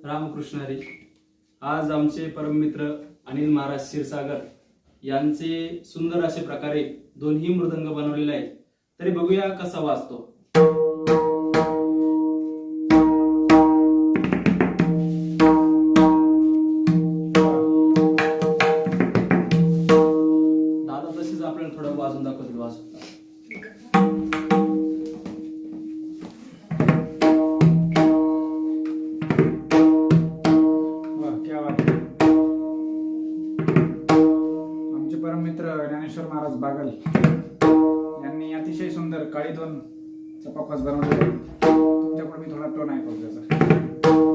रामकृष्ण हरी. आज आमचे परममित्र अनिल महाराज क्षीरसागर यांचे सुंदर असे प्रकारे दोन्ही मृदंग बनवलेले आहेत. तरी बघूया कसा वाजतो. दादा तसेच आपल्याला थोडं वाजून दाखवतील. वाजवता परममित्र ज्ञानेश्वर महाराज बागल यांनी अतिशय सुंदर काळी दोन चपाकवास बनवलेले. तुमच्याकडे मी थोडा टोन ऐकवतो त्याचा.